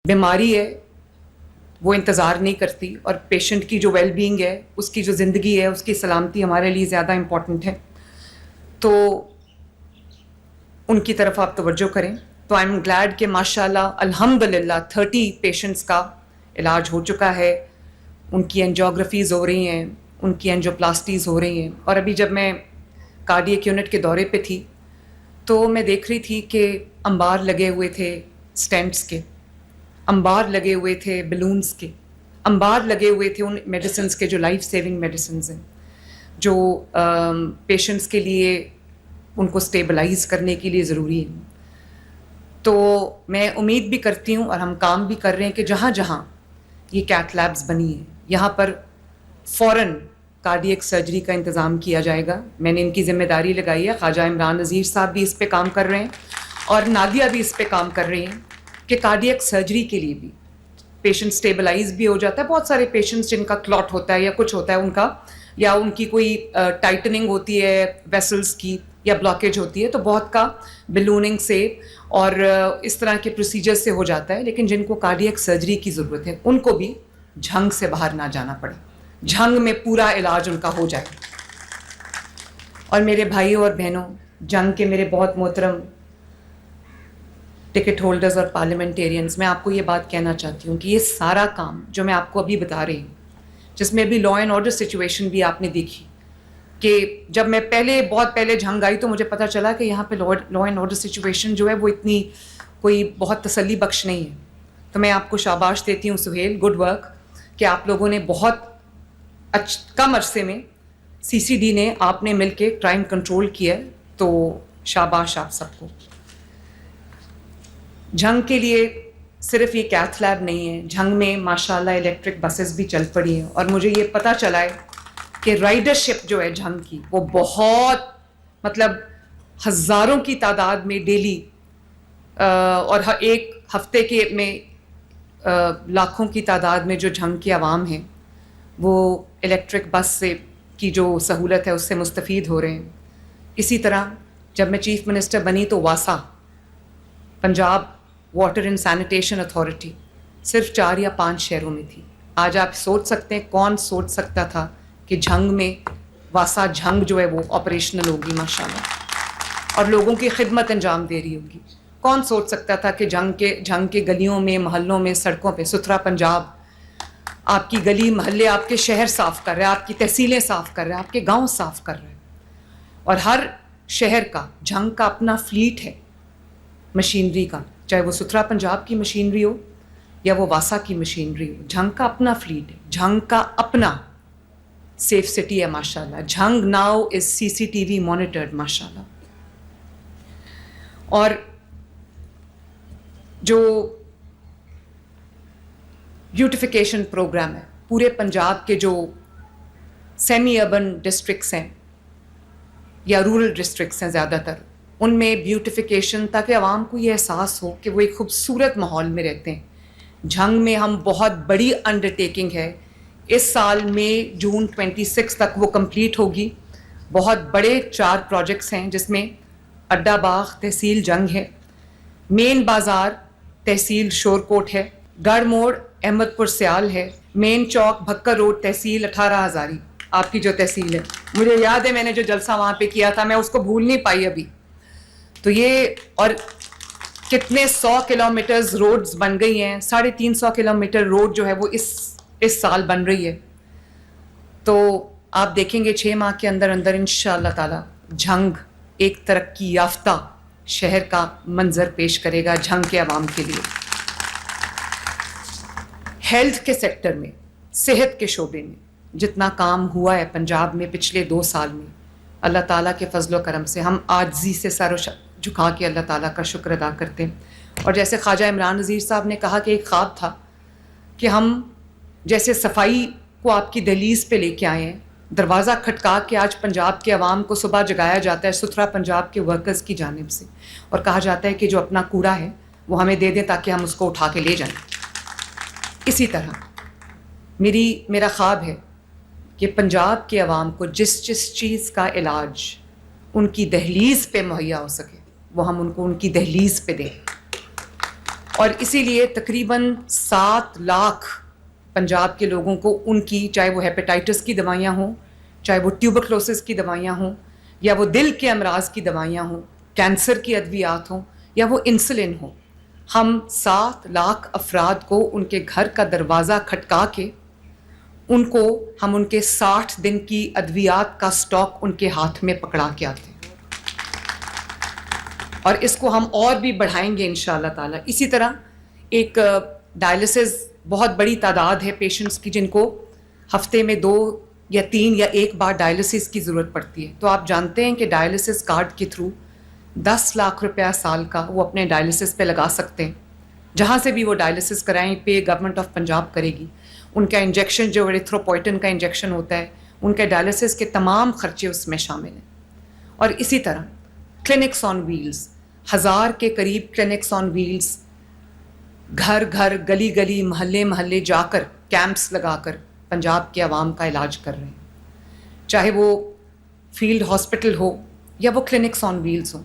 بیماری ہے وہ انتظار نہیں کرتی، اور پیشنٹ کی جو ویل بینگ ہے، اس کی جو زندگی ہے، اس کی سلامتی ہمارے لیے زیادہ امپورٹنٹ ہے. تو ان کی طرف آپ توجہ کریں. تو آئی ایم گلیڈ کہ ماشاء اللہ الحمد للہ 30 پیشنٹس کا علاج ہو چکا ہے، ان کی انجیوگرافیز ہو رہی ہیں، ان کی انجیوپلاسٹیز ہو رہی ہیں. اور ابھی جب میں کارڈیک یونٹ کے دورے پہ تھی تو میں دیکھ رہی تھی کہ انبار لگے ہوئے تھے اسٹینٹس کے، انبار لگے ہوئے تھے بلونز کے، انبار لگے ہوئے تھے ان میڈیسنز کے جو لائف سیونگ میڈیسنز ہیں، جو پیشنٹس کے لیے ان کو سٹیبلائز کرنے کے لیے ضروری ہے. تو میں امید بھی کرتی ہوں اور ہم کام بھی کر رہے ہیں کہ جہاں جہاں یہ کیتھ لیبز بنی ہیں یہاں پر فوراً کارڈیک سرجری کا انتظام کیا جائے گا. میں نے ان کی ذمہ داری لگائی ہے، خواجہ عمران نذیر صاحب بھی اس پہ کام کر رہے ہیں اور نادیہ بھی اس پہ کام کر رہی ہیں کہ کارڈیک سرجری کے لیے بھی پیشنٹ سٹیبلائز بھی ہو جاتا ہے. بہت سارے پیشنٹس جن کا کلاٹ ہوتا ہے یا کچھ ہوتا ہے ان کا، یا ان کی کوئی ٹائٹننگ ہوتی ہے ویسلز کی یا بلاکیج ہوتی ہے، تو بہت کا بلوننگ سے اور اس طرح کے پروسیجر سے ہو جاتا ہے. لیکن جن کو کارڈیک سرجری کی ضرورت ہے ان کو بھی جھنگ سے باہر نہ جانا پڑے، جھنگ میں پورا علاج ان کا ہو جائے. اور میرے بھائیوں اور بہنوں، جنگ کے میرے بہت محترم ٹکٹ ہولڈرز اور پارلیمنٹیرینز، میں آپ کو یہ بات کہنا چاہتی ہوں کہ یہ سارا کام جو میں آپ کو ابھی بتا رہی ہوں، جس میں ابھی لا اینڈ آرڈر سچویشن بھی آپ نے دیکھی کہ جب میں بہت پہلے جھنگ آئی تو مجھے پتہ چلا کہ یہاں پہ لا اینڈ آرڈر سچویشن جو ہے وہ اتنی کوئی بہت تسلی بخش نہیں ہے. تو میں آپ کو شاباش دیتی ہوں سہیل، گڈ ورک کہ آپ لوگوں نے بہت کم عرصے میں CCD نے آپ نے مل کے کرائم کنٹرول کیا ہے، تو شاباش آپ سب کو. جھنگ کے لیے صرف یہ کیتھ لیب نہیں ہے، جھنگ میں ماشاءاللہ الیکٹرک بسز بھی چل پڑی ہیں. اور مجھے یہ پتہ چلا ہے کہ رائڈرشپ جو ہے جھنگ کی وہ بہت مطلب ہزاروں کی تعداد میں ڈیلی اور ایک ہفتے کے میں لاکھوں کی تعداد میں جو جھنگ کے عوام ہیں وہ الیکٹرک بس سے کی جو سہولت ہے اس سے مستفید ہو رہے ہیں. اسی طرح جب میں چیف منسٹر بنی تو واسا Punjab water and sanitation authority صرف 4 یا 5 شہروں میں تھی. آج آپ سوچ سکتے ہیں کون سوچ سکتا تھا کہ جھنگ میں واسا جھنگ جو ہے وہ آپریشنل ہوگی ماشاءاللہ اور لوگوں کی خدمت انجام دے رہی ہوگی. کون سوچ سکتا تھا کہ جھنگ کے گلیوں میں، محلوں میں، سڑکوں پہ ستھرا پنجاب آپ کی گلی محلے، آپ کے شہر صاف کر رہے ہیں، آپ کی تحصیلیں صاف کر رہے ہیں، آپ کے گاؤں صاف کر رہے ہیں. اور ہر شہر کا جھنگ کا اپنا فلیٹ ہے مشینری کا، چاہے وہ ستھرا پنجاب کی مشینری ہو یا وہ واسا کی مشینری ہو. جھنگ کا اپنا فلیٹ ہے، جھنگ کا اپنا سیف سٹی ہے ماشاءاللہ. Jhang now is CCTV monitored ماشاءاللہ. اور جو بیوٹیفیکیشن پروگرام ہے پورے پنجاب کے جو سیمی اربن ڈسٹرکٹس ہیں یا رورل ڈسٹرکٹس ہیں زیادہ تر، ان میں بیوٹیفیکیشن تاکہ عوام کو یہ احساس ہو کہ وہ ایک خوبصورت ماحول میں رہتے ہیں. جھنگ میں ہم بہت بڑی انڈرٹیکنگ ہے، اس سال میں جون 26 تک وہ کمپلیٹ ہوگی. بہت بڑے 4 پروجیکٹس ہیں جس میں اڈا باغ تحصیل جنگ ہے، مین بازار تحصیل شور کوٹ ہے، گڑھ موڑ احمد پور سیال ہے، مین چوک بھکر روڈ تحصیل 18 ہزاری آپ کی جو تحصیل ہے. مجھے یاد ہے میں نے جو جلسہ وہاں پہ کیا تھا میں اس کو بھول نہیں پائی ابھی. تو یہ اور کتنے 100 کلومیٹرز روڈز بن گئی ہیں، 350 کلومیٹر روڈ جو ہے وہ اس سال بن رہی ہے. تو آپ دیکھیں گے 6 ماہ کے اندر اندر انشاءاللہ تعالی جھنگ ایک ترقی یافتہ شہر کا منظر پیش کرے گا جھنگ کے عوام کے لیے. ہیلتھ کے سیکٹر میں، صحت کے شعبے میں جتنا کام ہوا ہے پنجاب میں پچھلے 2 سال میں، اللہ تعالیٰ کے فضل و کرم سے ہم عاجزی سے سر جھکا کے اللہ تعالیٰ کا شکر ادا کرتے ہیں. اور جیسے خواجہ عمران نذیر صاحب نے کہا کہ ایک خواب تھا کہ ہم جیسے صفائی کو آپ کی دہلیز پہ لے کے آئے ہیں، دروازہ کھٹکا کے آج پنجاب کے عوام کو صبح جگایا جاتا ہے ستھرا پنجاب کے ورکرز کی جانب سے، اور کہا جاتا ہے کہ جو اپنا کوڑا ہے وہ ہمیں دے دیں تاکہ ہم اس کو اٹھا کے لے جائیں. اسی طرح میرا خواب ہے کہ پنجاب کے عوام کو جس چیز کا علاج ان کی دہلیز پہ مہیا ہو سکے وہ ہم ان کو ان کی دہلیز پہ دیں. اور اسی لیے تقریباً 7 لاکھ پنجاب کے لوگوں کو ان کی، چاہے وہ ہیپیٹائٹس کی دوائیاں ہوں، چاہے وہ ٹیوبرکلوسس کی دوائیاں ہوں، یا وہ دل کے امراض کی دوائیاں ہوں، کینسر کی ادویات ہوں، یا وہ انسولن ہو، ہم 7 لاکھ افراد کو ان کے گھر کا دروازہ کھٹکا کے ان کو ہم ان کے 60 دن کی ادویات کا سٹاک ان کے ہاتھ میں پکڑا کے آتے ہیں، اور اس کو ہم اور بھی بڑھائیں گے انشاءاللہ تعالیٰ. اسی طرح ایک ڈائلسس بہت بڑی تعداد ہے پیشنٹس کی جن کو ہفتے میں 2 یا 3 یا 1 بار ڈائلسس کی ضرورت پڑتی ہے. تو آپ جانتے ہیں کہ ڈائلسس کارڈ کے تھرو 10 لاکھ روپیہ سال کا وہ اپنے ڈائلسس پہ لگا سکتے ہیں. جہاں سے بھی وہ ڈائلسس کرائیں پے گورنمنٹ آف پنجاب کرے گی. ان کا انجیکشن جو ایریتھروپوئٹن کا انجیکشن ہوتا ہے، ان کے ڈائلسس کے تمام خرچے اس میں شامل ہیں. اور اسی طرح کلینکس آن ویلز، 1000 کے قریب کلینکس آن ویلز گھر گھر، گلی گلی، محلے محلے جا کر کیمپس لگا کر پنجاب کے عوام کا علاج کر رہے ہیں. چاہے وہ فیلڈ ہاسپٹل ہو یا وہ کلینکس آن ویلز ہوں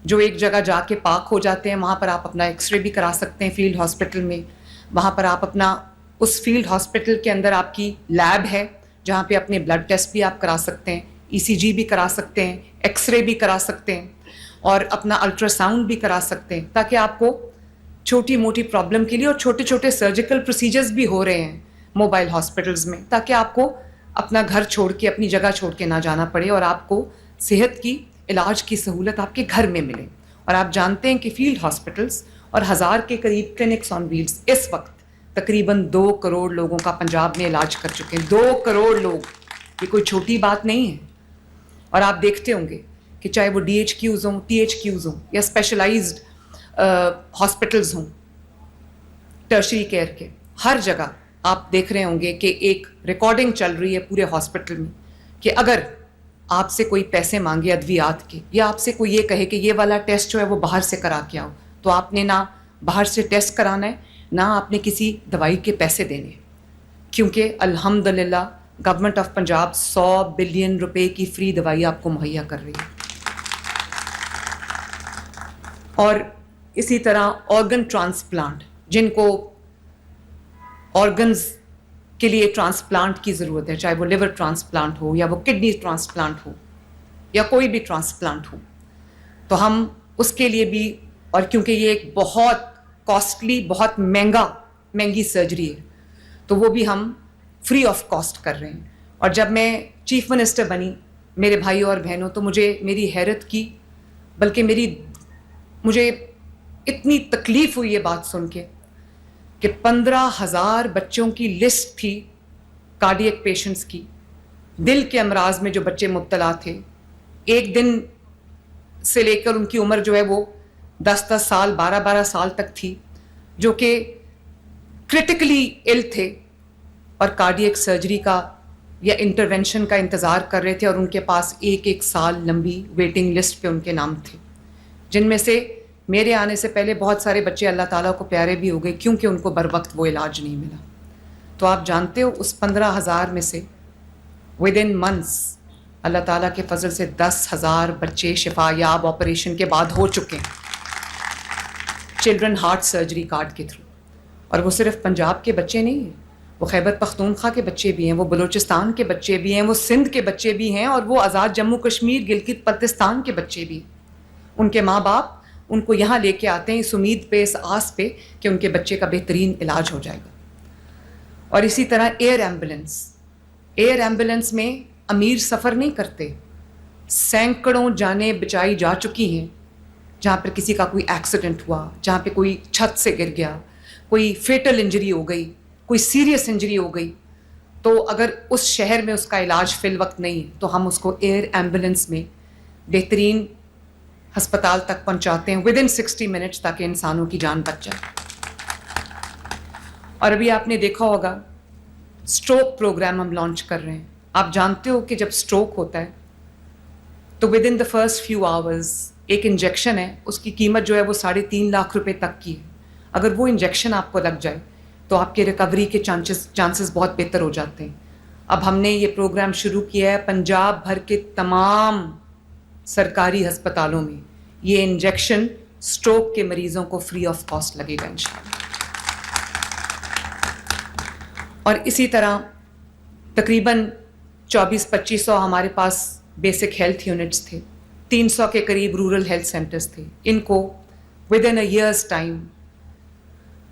جو ایک جگہ جا کے پاک ہو جاتے ہیں. وہاں پر آپ اپنا ایکس رے بھی کرا سکتے ہیں فیلڈ ہاسپٹل میں. وہاں پر آپ اپنا، اس فیلڈ ہاسپٹل کے اندر آپ کی لیب ہے جہاں پہ اپنے بلڈ ٹیسٹ بھی آپ کرا سکتے ہیں، ECG بھی کرا سکتے ہیں، ایکس رے بھی کرا سکتے ہیں، اور اپنا الٹرا ساؤنڈ بھی کرا سکتے ہیں، تاکہ آپ کو چھوٹی موٹی پرابلم کے لیے، اور چھوٹے چھوٹے سرجیکل پروسیجرز بھی ہو رہے ہیں موبائل ہاسپٹلز میں، تاکہ آپ کو اپنا گھر چھوڑ کے، اپنی جگہ چھوڑ کے نہ جانا پڑے اور آپ کو صحت کی، علاج کی سہولت آپ کے گھر میں ملے. اور آپ جانتے ہیں کہ فیلڈ ہاسپٹلز اور 1000 کے قریب کلینکس آن ویلز اس وقت تقریباً 2 کروڑ لوگوں کا پنجاب میں علاج کر چکے ہیں. 2 کروڑ لوگ، یہ کوئی چھوٹی بات نہیں ہے. اور آپ دیکھتے ہوں گے کہ چاہے وہ DHQs ہوں، THQs ہوں، یا اسپیشلائزڈ ہاسپٹلز ہوں ٹرشری کیئر کے، ہر جگہ آپ دیکھ رہے ہوں گے کہ ایک ریکارڈنگ چل رہی ہے پورے ہاسپٹل میں کہ اگر آپ سے کوئی پیسے مانگے ادویات کے، یا آپ سے کوئی یہ کہے کہ یہ والا ٹیسٹ جو ہے وہ باہر سے کرا کے آؤ، تو آپ نے نہ باہر سے ٹیسٹ کرانا ہے، نہ آپ نے کسی دوائی کے پیسے دینے، کیونکہ الحمدللہ گورنمنٹ آف پنجاب 100 بلین روپے کی فری دوائی آپ کو مہیا کر رہی ہے. اور اسی طرح آرگن ٹرانسپلانٹ، جن کو آرگنز کے لیے ٹرانسپلانٹ کی ضرورت ہے، چاہے وہ لیور ٹرانسپلانٹ ہو یا وہ کڈنی ٹرانسپلانٹ ہو یا کوئی بھی ٹرانسپلانٹ ہو، تو ہم اس کے لیے بھی، اور کیونکہ یہ ایک بہت کاسٹلی، بہت مہنگی سرجری ہے، تو وہ بھی ہم فری آف کاسٹ کر رہے ہیں. اور جب میں چیف منسٹر بنی میرے بھائی اور بہنوں، تو مجھے میری حیرت کی، بلکہ مجھے اتنی تکلیف ہوئی یہ بات سن کے کہ 15,000 بچوں کی لسٹ تھی کارڈیک پیشنٹس کی، دل کے امراض میں جو بچے مبتلا تھے، ایک دن سے لے کر ان کی عمر جو ہے وہ 10 سال، 12 سال تک تھی، جو کہ کرٹیکلی ill تھے اور کارڈیک سرجری کا یا انٹرونشن کا انتظار کر رہے تھے، اور ان کے پاس 1 سال لمبی ویٹنگ لسٹ پہ ان کے نام تھے، جن میں سے میرے آنے سے پہلے بہت سارے بچے اللہ تعالیٰ کو پیارے بھی ہو گئے کیونکہ ان کو بر وقت وہ علاج نہیں ملا. تو آپ جانتے ہو اس 15,000 میں سے ودن منتھس اللہ تعالیٰ کے فضل سے 10,000 بچے شفا یاب آپریشن کے بعد ہو چکے ہیں چلڈرن ہارٹ سرجری کارڈ کے تھرو. اور وہ صرف پنجاب کے بچے نہیں ہیں، وہ خیبر پختونخوا کے بچے بھی ہیں، وہ بلوچستان کے بچے بھی ہیں، وہ سندھ کے بچے بھی ہیں، اور وہ آزاد جموں کشمیر، گلگت بلتستان کے بچے بھی ہیں. ان کے ماں باپ ان کو یہاں لے کے آتے ہیں اس امید پہ، اس آس پہ کہ ان کے بچے کا بہترین علاج ہو جائے گا. اور اسی طرح ایئر ایمبولینس میں امیر سفر نہیں کرتے. سینکڑوں جانیں بچائی جا چکی ہیں جہاں پر کسی کا کوئی ایکسیڈنٹ ہوا، جہاں پہ کوئی چھت سے گر گیا، کوئی فیٹل انجری ہو گئی، کوئی سیریس انجری ہو گئی، تو اگر اس شہر میں اس کا علاج فی الوقت نہیں ہے تو ہم اس کو ایئر ایمبولینس میں بہترین ہسپتال تک پہنچاتے ہیں ودن 60 منٹس، تاکہ انسانوں کی جان بچ جائے. اور ابھی آپ نے دیکھا ہوگا اسٹروک پروگرام ہم لانچ کر رہے ہیں. آپ جانتے ہو کہ جب اسٹروک ہوتا ہے تو ودن دا فرسٹ فیو آورز ایک انجیکشن ہے، اس کی قیمت جو ہے وہ 3.5 لاکھ روپے تک کی ہے. اگر وہ انجیکشن آپ کو لگ جائے تو آپ کے ریکوری کے چانسز بہت بہتر ہو جاتے ہیں. اب ہم نے یہ پروگرام شروع کیا ہے پنجاب بھر کے تمام سرکاری ہسپتالوں میں. یہ انجیکشن اسٹروک کے مریضوں کو فری آف کاسٹ لگے گا انشاءاللہ. اور اسی طرح تقریباً 2400-2500 ہمارے پاس بیسک ہیلتھ یونٹس تھے, 300 کے قریب رورل ہیلتھ سینٹرز تھے. ان کو with in a years time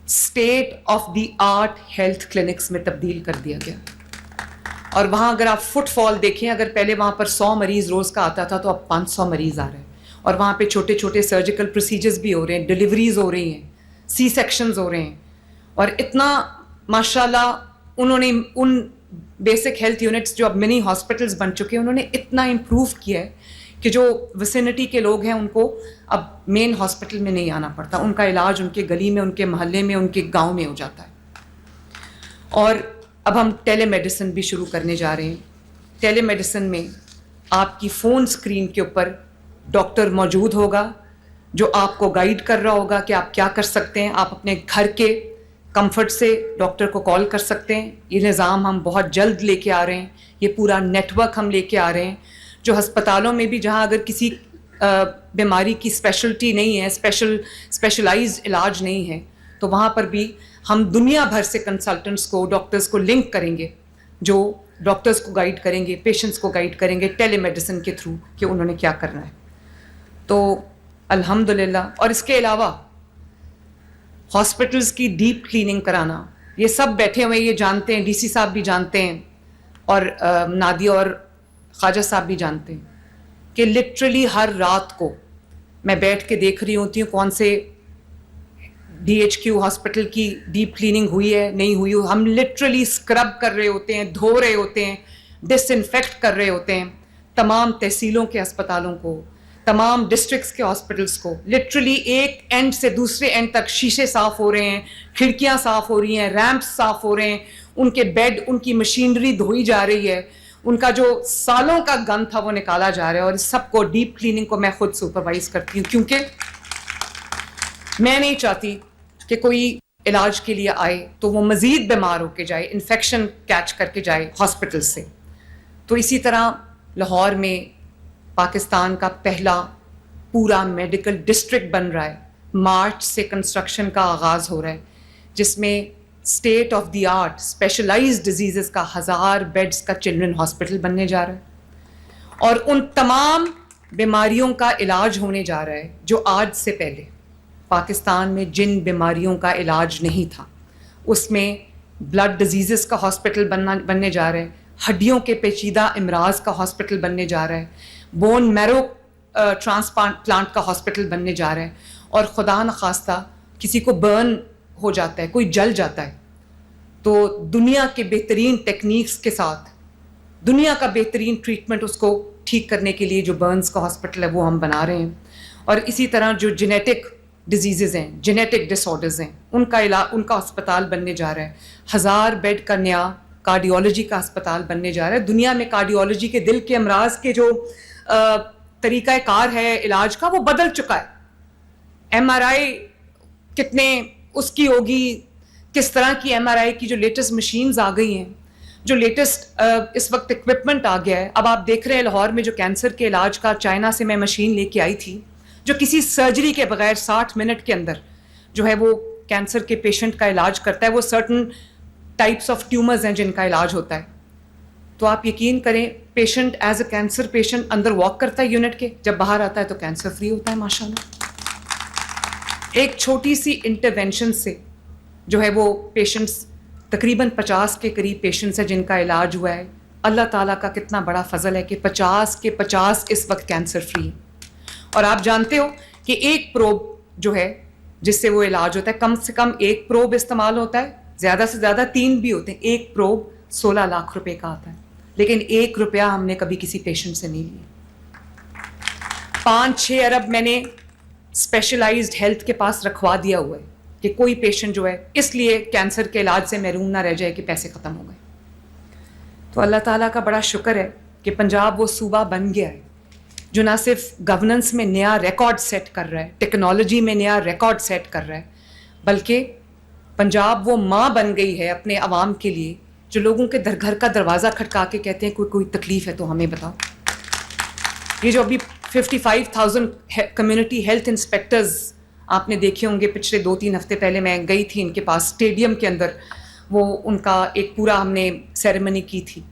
state of the art health clinics میں تبدیل کر دیا گیا. اور وہاں اگر آپ فٹ فال دیکھیں, اگر پہلے وہاں پر 100 مریض روز کا آتا تھا تو اب 500 مریض آ رہے ہیں. اور وہاں پہ چھوٹے چھوٹے سرجیکل پروسیجرز بھی ہو رہے ہیں, ڈلیوریز ہو رہی ہیں, سی سیکشنز ہو رہے ہیں. اور اتنا ماشاء اللہ انہوں نے ان بیسک ہیلتھ یونٹس جو اب منی ہاسپٹلس بن چکے ہیں, انہوں نے اتنا امپروو کیا ہے کہ جو وسینٹی کے لوگ ہیں ان کو اب مین ہاسپٹل میں نہیں آنا پڑتا, ان کا علاج ان کے گلی میں, ان کے محلے میں, ان کے گاؤں میں ہو جاتا ہے. اور اب ہم ٹیلی میڈیسن بھی شروع کرنے جا رہے ہیں. ٹیلی میڈیسن میں آپ کی فون اسکرین کے اوپر ڈاکٹر موجود ہوگا جو آپ کو گائیڈ کر رہا ہوگا کہ آپ کیا کر سکتے ہیں. آپ اپنے گھر کے کمفرٹ سے ڈاکٹر کو کال کر سکتے ہیں. یہ نظام ہم بہت جلد لے کے آ رہے ہیں, یہ پورا نیٹ ورک ہم لے کے آ رہے ہیں, جو ہسپتالوں میں بھی جہاں اگر کسی بیماری کی اسپیشلٹی نہیں ہے, اسپیشلائزڈ علاج نہیں ہے, تو وہاں پر بھی ہم دنیا بھر سے کنسلٹنٹس کو, ڈاکٹرز کو لنک کریں گے جو ڈاکٹرز کو گائیڈ کریں گے, پیشنٹس کو گائیڈ کریں گے ٹیلی میڈیسن کے تھرو کہ انہوں نے کیا کرنا ہے. تو الحمدللہ. اور اس کے علاوہ ہاسپٹلس کی ڈیپ کلیننگ کرانا, یہ سب بیٹھے ہوئے یہ جانتے ہیں, ڈی سی صاحب بھی جانتے ہیں اور نادیہ اور خواجہ صاحب بھی جانتے ہیں کہ لٹرلی ہر رات کو میں بیٹھ کے دیکھ رہی ہوتی ہوں کون سے ڈی ایچ کیو ہاسپٹل کی ڈیپ کلیننگ ہوئی ہے, نہیں ہوئی. ہم لٹرلی اسکرب کر رہے ہوتے ہیں, دھو رہے ہوتے ہیں, ڈس انفیکٹ کر رہے ہوتے ہیں تمام تحصیلوں کے اسپتالوں کو, تمام ڈسٹرکٹس کے ہاسپٹلس کو. لٹرلی ایک اینڈ سے دوسرے اینڈ تک شیشے صاف ہو رہے ہیں, کھڑکیاں صاف ہو رہی ہیں, ریمپس صاف ہو رہے ہیں, ان کے بیڈ, ان کی مشینری دھوئی جا رہی ہے, ان کا جو سالوں کا گند تھا وہ نکالا جا رہا ہے. اور اس سب کو ڈیپ کلیننگ کو میں خود سپروائز کرتی ہوں, کیونکہ میں نہیں چاہتی کہ کوئی علاج کے لیے آئے تو وہ مزید بیمار ہو کے جائے, انفیکشن کیچ کر کے جائے ہاسپٹل سے. تو اسی طرح لاہور میں پاکستان کا پہلا پورا میڈیکل ڈسٹرکٹ بن رہا ہے. مارچ سے کنسٹرکشن کا آغاز ہو رہا ہے, جس میں state of the art specialised diseases کا 1000 بیڈز کا چلڈرن ہاسپٹل بننے جا رہا ہے. اور ان تمام بیماریوں کا علاج ہونے جا رہا ہے جو آج سے پہلے پاکستان میں جن بیماریوں کا علاج نہیں تھا, اس میں بلڈ ڈیزیزز کا ہاسپٹل بننے جا رہا ہے, ہڈیوں کے پیچیدہ امراض کا ہاسپٹل بننے جا رہا ہے, بون میرو ٹرانسپلانٹ کا ہاسپٹل بننے جا رہا ہے. اور خدا نخواستہ کسی کو برن ہو جاتا ہے, کوئی جل جاتا ہے, تو دنیا کے بہترین ٹیکنیکس کے ساتھ دنیا کا بہترین ٹریٹمنٹ اس کو ٹھیک کرنے کے لیے جو برنز کا ہاسپٹل ہے وہ ہم بنا رہے ہیں. اور اسی طرح جو جینیٹک ڈیزیزز ہیں, جینیٹک ڈس آرڈرز ہیں, ان کا اسپتال بننے جا رہا ہے. 1000 بیڈ کا نیا کارڈیولوجی کا اسپتال بننے جا رہا ہے. دنیا میں کارڈیولوجی کے دل کے امراض کے جو طریقہ کار ہے علاج کا وہ بدل چکا ہے. ایم آر آئی کتنے اس کی ہوگی, کس طرح کی ایم آر آئی کی جو لیٹسٹ مشینز آ گئی ہیں, جو لیٹسٹ اس وقت اکوپمنٹ آ گیا ہے. اب آپ دیکھ رہے ہیں لاہور میں جو کینسر کے علاج کا چائنا سے میں مشین لے کے آئی تھی, جو کسی سرجری کے بغیر 60 منٹ کے اندر جو ہے وہ کینسر کے پیشنٹ کا علاج کرتا ہے. وہ سرٹن ٹائپس آف ٹیومرز ہیں جن کا علاج ہوتا ہے. تو آپ یقین کریں patient as a cancer patient another walk کرتا ہے یونٹ کے, جب باہر آتا ہے تو کینسر فری ہوتا ہے ماشاءاللہ. ایک چھوٹی سی انٹرونشن سے جو ہے وہ پیشنٹس تقریباً 50 کے قریب پیشنٹس ہیں جن کا علاج ہوا ہے. اللہ تعالیٰ کا کتنا بڑا فضل ہے کہ 50 کے 50 اس وقت کینسر فری ہیں. اور آپ جانتے ہو کہ ایک پروب جو ہے جس سے وہ علاج ہوتا ہے, کم سے کم ایک پروب استعمال ہوتا ہے, زیادہ سے زیادہ 3 بھی ہوتے ہیں. ایک پروب 16 لاکھ روپے کا آتا ہے, لیکن 1 روپیہ ہم نے کبھی کسی پیشنٹ سے نہیں لیا. 5-6 ارب میں نے اسپیشلائزڈ ہیلتھ کے پاس رکھوا دیا ہوا ہے کہ کوئی پیشنٹ جو ہے اس لیے کینسر کے علاج سے محروم نہ رہ جائے کہ پیسے ختم ہو گئے. تو اللہ تعالیٰ کا بڑا شکر ہے کہ پنجاب وہ صوبہ بن گیا ہے جو نہ صرف گورننس میں نیا ریکارڈ سیٹ کر رہا ہے, ٹیکنالوجی میں نیا ریکارڈ سیٹ کر رہا ہے, بلکہ پنجاب وہ ماں بن گئی ہے اپنے عوام کے لیے جو لوگوں کے گھر کا دروازہ کھٹکا کے کہتے ہیں کوئی تکلیف ہے تو ہمیں بتاؤ. یہ جو ابھی 55,000 کمیونٹی ہیلتھ انسپیکٹرز آپ نے دیکھے ہوں گے پچھلے 2-3 ہفتے پہلے میں گئی تھی ان کے پاس اسٹیڈیم کے اندر, وہ ان کا ایک پورا ہم نے سیریمنی کی تھی.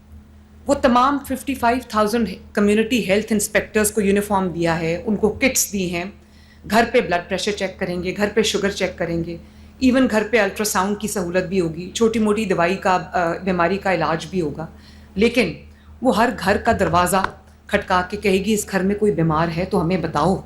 وہ تمام 55,000 کمیونٹی ہیلتھ انسپیکٹرز کو یونیفارم دیا ہے, ان کو کٹس دی ہیں, گھر پہ بلڈ پریشر چیک کریں گے, گھر پہ شوگر چیک کریں گے, ایون گھر پہ الٹرا ساؤنڈ کی سہولت بھی ہوگی, چھوٹی موٹی دوائی کا بیماری کا علاج بھی ہوگا. لیکن وہ ہر گھر کا دروازہ کھٹکا کے کہے گی اس گھر میں کوئی بیمار ہے تو ہمیں بتاؤ,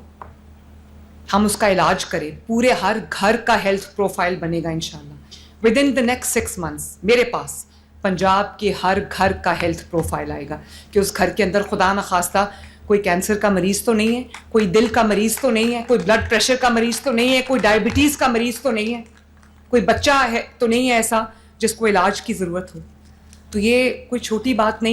ہم اس کا علاج کریں. پورے ہر گھر کا ہیلتھ پروفائل بنے گا انشاءاللہ. With in the next 6 months میرے پاس پنجاب کے ہر گھر کا ہیلتھ پروفائل آئے گا کہ اس گھر کے اندر خدا نخواستہ کوئی کینسر کا مریض تو نہیں ہے, کوئی دل کا مریض تو نہیں ہے, کوئی بلڈ پریشر کا مریض تو نہیں ہے, کوئی ڈائبٹیز کا مریض تو نہیں ہے, کوئی بچہ ہے تو نہیں ہے ایسا جس کو علاج کی ضرورت ہو. تو یہ کوئی چھوٹی بات نہیں.